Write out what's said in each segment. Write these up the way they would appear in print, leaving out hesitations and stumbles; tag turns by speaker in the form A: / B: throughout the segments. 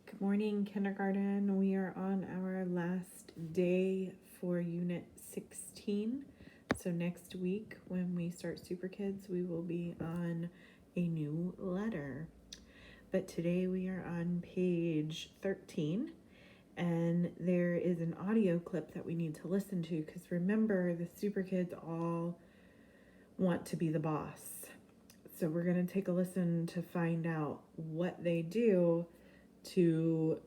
A: Good morning, kindergarten. We are on our last day for Unit 16. So next week, when we start Super Kids, we will be on a new letter. But today we are on page 13, and there is an audio clip that we need to listen to, because remember, the Super Kids all want to be the boss. So we're going to take a listen to find out what they do to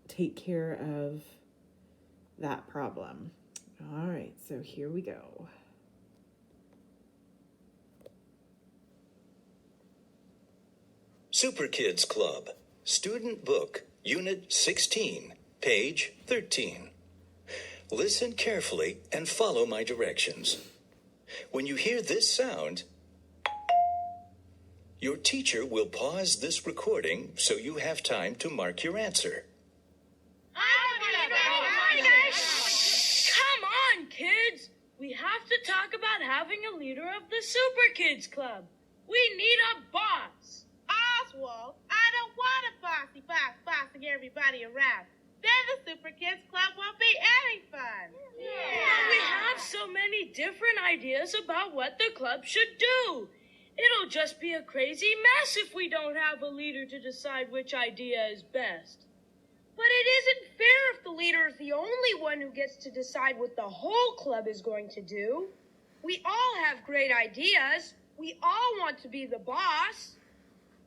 A: take care of that problem. All right, so here we go.
B: Super Kids Club, Student Book, Unit 16, page 13. Listen carefully and follow my directions. When you hear this sound, your teacher will pause this recording so you have time to mark your answer.
C: Come on, kids! We have to talk about having a leader of the Super Kids Club. We need a boss.
D: Oswald, I don't want a bossy boss bossing everybody around. Then the Super Kids Club won't be any fun.
C: But we have so many different ideas about what the club should do. It'll just be a crazy mess if we don't have a leader to decide which idea is best.
E: But it isn't fair if the leader is the only one who gets to decide what the whole club is going to do. We all have great ideas. We all want to be the boss.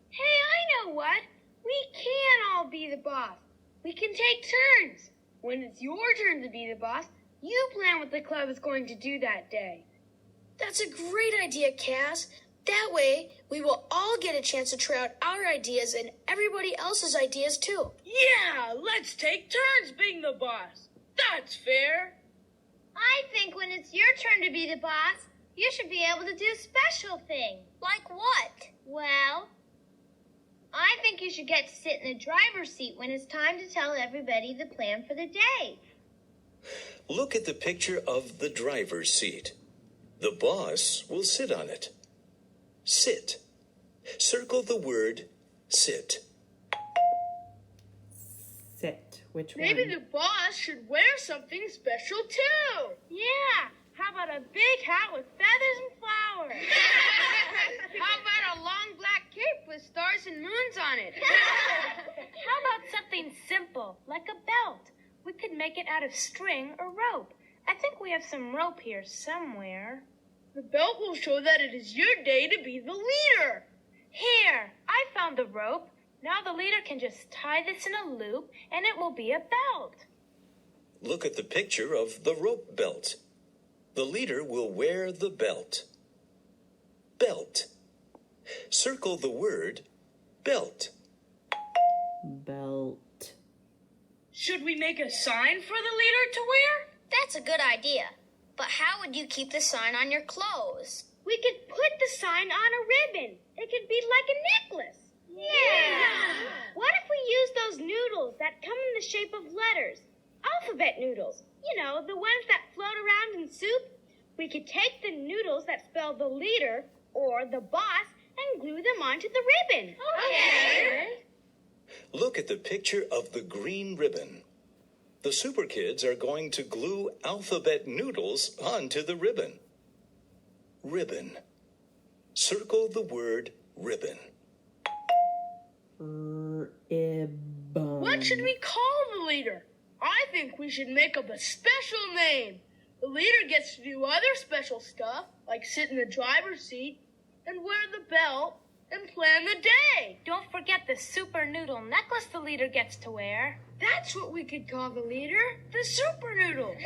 F: Hey, I know what. We can all be the boss. We can take turns. When it's your turn to be the boss, you plan what the club is going to do that day.
G: That's a great idea, Cass. That way, we will all get a chance to try out our ideas and everybody else's ideas too.
C: Yeah, let's take turns being the boss. That's fair.
F: I think when it's your turn to be the boss, you should be able to do special things.
G: Like what?
F: Well, I think you should get to sit in the driver's seat when it's time to tell everybody the plan for the day.
B: Look at the picture of the driver's seat. The boss will sit on it. Sit. Circle the word sit.
A: Sit. Which
E: Maybe
A: one?
E: the boss should wear something special too.
F: Yeah, how about a big hat with feathers and flowers?
E: How about a long black cape with stars and moons on it?
H: How about something simple, like a belt? We could make it out of string or rope. I think we have some rope here somewhere.
E: The belt will show that it is your day to be the leader.
H: Here, I found the rope. Now the leader can just tie this in a loop and it will be a belt.
B: Look at the picture of the rope belt. The leader will wear the belt. Belt. Circle the word belt.
A: Belt.
C: Should we make a sign for the leader to wear?
G: That's a good idea. But how would you keep the sign on your clothes?
F: We could put the sign on a ribbon. It could be like a necklace.
E: Yeah.
F: What if we use those noodles that come in the shape of letters? Alphabet noodles. You know, the ones that float around in soup? We could take the noodles that spell the leader or the boss and glue them onto the ribbon.
E: Okay.
B: Look at the picture of the green ribbon. The Super Kids are going to glue alphabet noodles onto the ribbon. Ribbon. Circle the word ribbon.
A: Ribbon.
E: What should we call the leader? I think we should make up a special name. The leader gets to do other special stuff, like sit in the driver's seat and wear the belt and plan the day.
H: Don't forget the super noodle necklace the leader gets to wear.
E: That's what we could call the leader, the Super Noodle.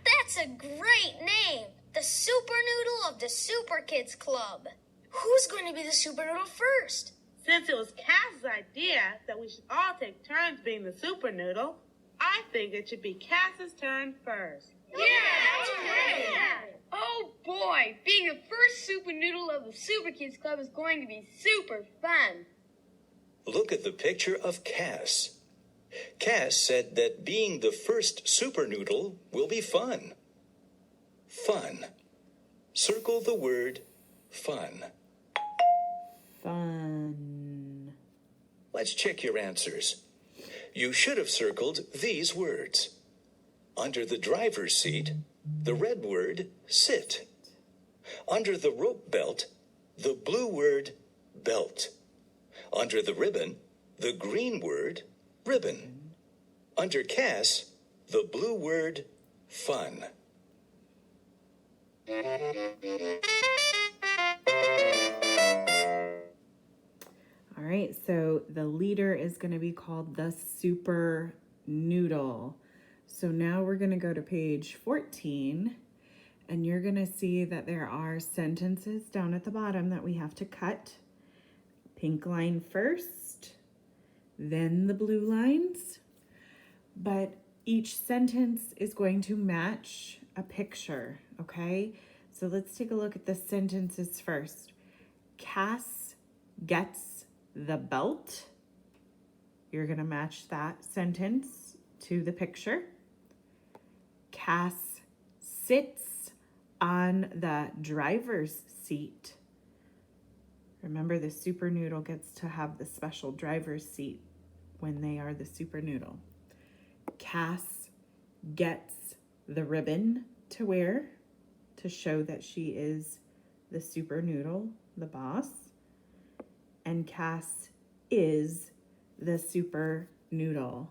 G: That's a great name. The Super Noodle of the Super Kids Club. Who's going to be the Super Noodle first?
D: Since it was Cass's idea that we should all take turns being the Super Noodle, I think it should be Cass's turn first.
E: Oh boy, being the first Super Noodle of the Super Kids Club is going to be super fun.
B: Look at the picture of Cass. Cass said that being the first Super Noodle will be fun. Fun. Circle the word fun.
A: Fun.
B: Let's check your answers. You should have circled these words. Under the driver's seat, the red word sit. Under the rope belt, the blue word belt. Under the ribbon, the green word ribbon. Under Cass, the blue word fun.
A: All right, so the leader is going to be called the Super Noodle. So now we're going to go to page 14, and you're going to see that there are sentences down at the bottom that we have to cut. Pink line first, then the blue lines. But each sentence is going to match a picture, okay? So let's take a look at the sentences first. Cass gets the belt. You're going to match that sentence to the picture. Cass sits on the driver's seat. Remember, the Super Noodle gets to have the special driver's seat when they are the Super Noodle. Cass gets the ribbon to wear to show that she is the Super Noodle, the boss. And Cass is the Super Noodle.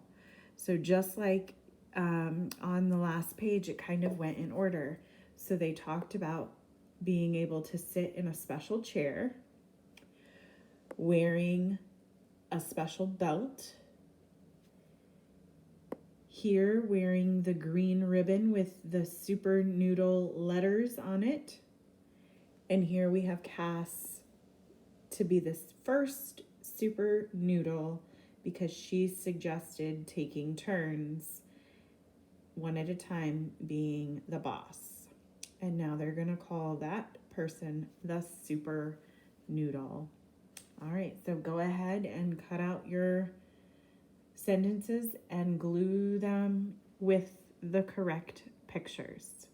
A: So just like on the last page, it kind of went in order. So they talked about being able to sit in a special chair, wearing a special belt, here wearing the green ribbon with the Super Noodle letters on it. And here we have Cass to be the first Super Noodle because she suggested taking turns one at a time being the boss. And now they're going to call that person the Super Noodle. All right, so go ahead and cut out your sentences and glue them with the correct pictures.